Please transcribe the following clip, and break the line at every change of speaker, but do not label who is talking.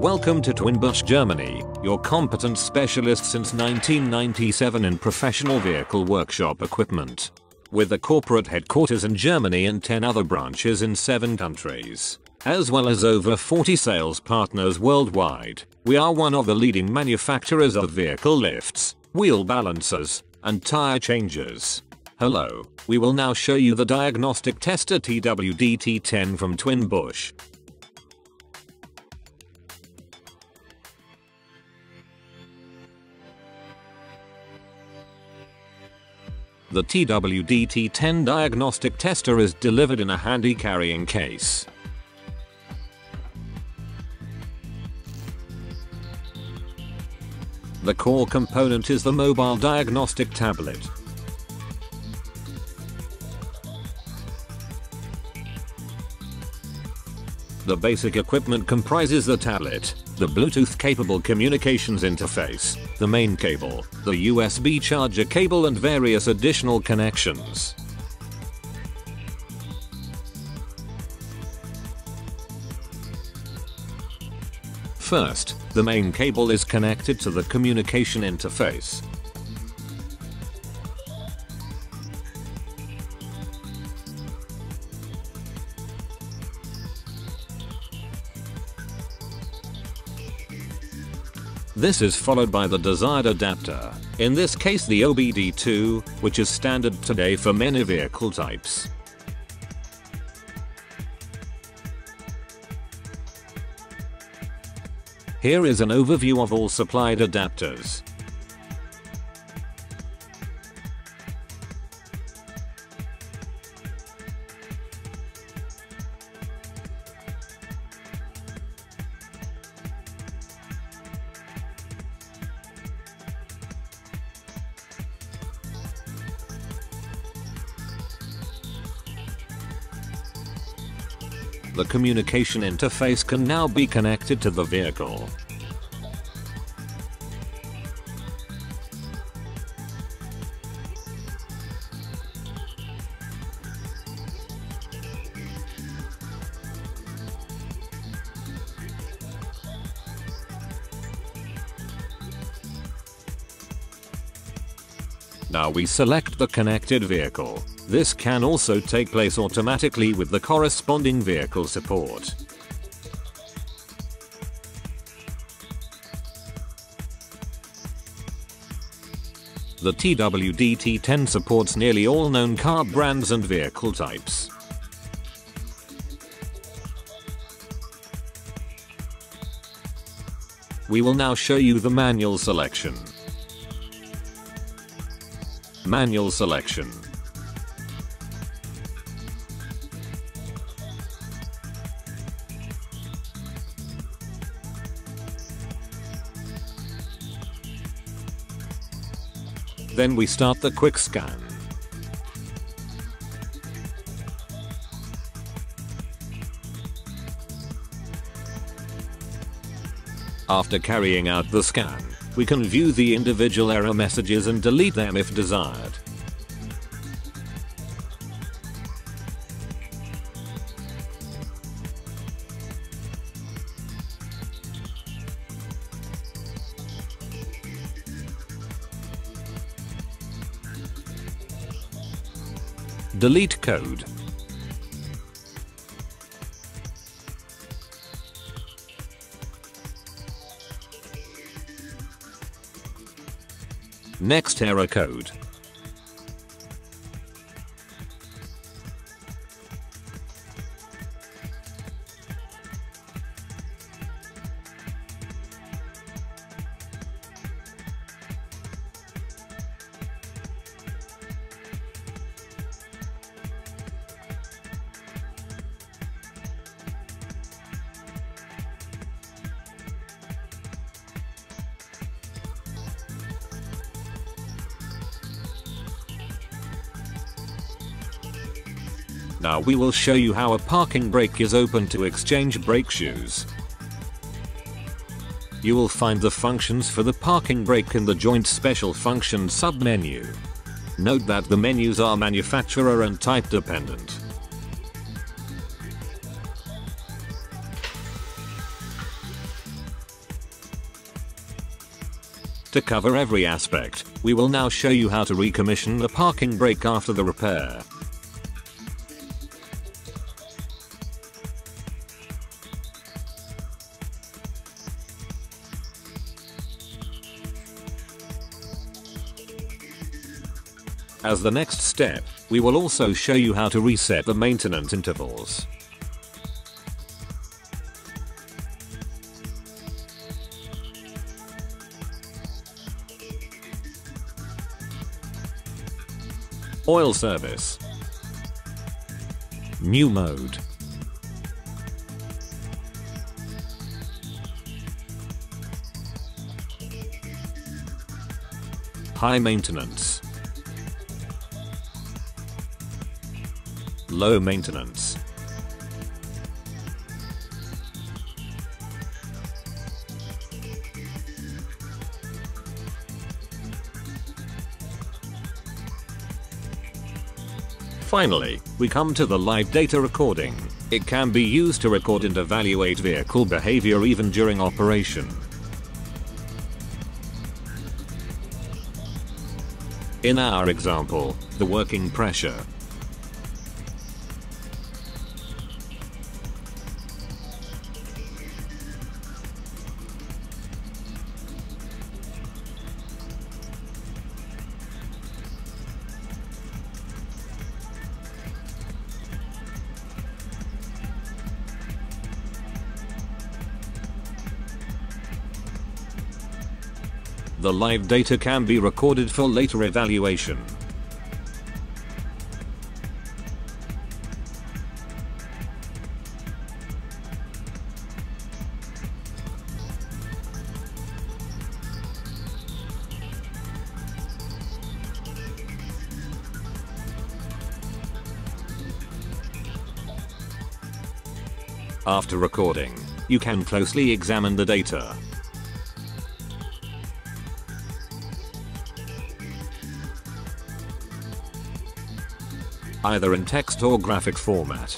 Welcome to TWIN BUSCH Germany, your competent specialist since 1997 in professional vehicle workshop equipment. With a corporate headquarters in Germany and 10 other branches in 7 countries, as well as over 40 sales partners worldwide, we are one of the leading manufacturers of vehicle lifts, wheel balancers, and tire changers. Hello, we will now show you the diagnostic tester DT-10 from TWIN BUSCH. The DT-10 diagnostic tester is delivered in a handy carrying case. The core component is the mobile diagnostic tablet. The basic equipment comprises the tablet, the Bluetooth-capable communications interface, the main cable, the USB charger cable and various additional connections. First, the main cable is connected to the communication interface. This is followed by the desired adapter, in this case the OBD2, which is standard today for many vehicle types. Here is an overview of all supplied adapters. The communication interface can now be connected to the vehicle. Now we select the connected vehicle. This can also take place automatically with the corresponding vehicle support. The DT-10 supports nearly all known car brands and vehicle types. We will now show you the manual selection. Manual selection. Then we start the quick scan. After carrying out the scan, we can view the individual error messages and delete them if desired. Delete code. Next error code. Now we will show you how a parking brake is opened to exchange brake shoes. You will find the functions for the parking brake in the Joint Special Functions sub-menu. Note that the menus are manufacturer and type dependent. To cover every aspect, we will now show you how to recommission the parking brake after the repair. As the next step, we will also show you how to reset the maintenance intervals. Oil service. New mode. High maintenance. Low maintenance. Finally, we come to the live data recording. It can be used to record and evaluate vehicle behavior even during operation. In our example, the working pressure. The live data can be recorded for later evaluation. After recording, you can closely examine the data. Either in text or graphic format.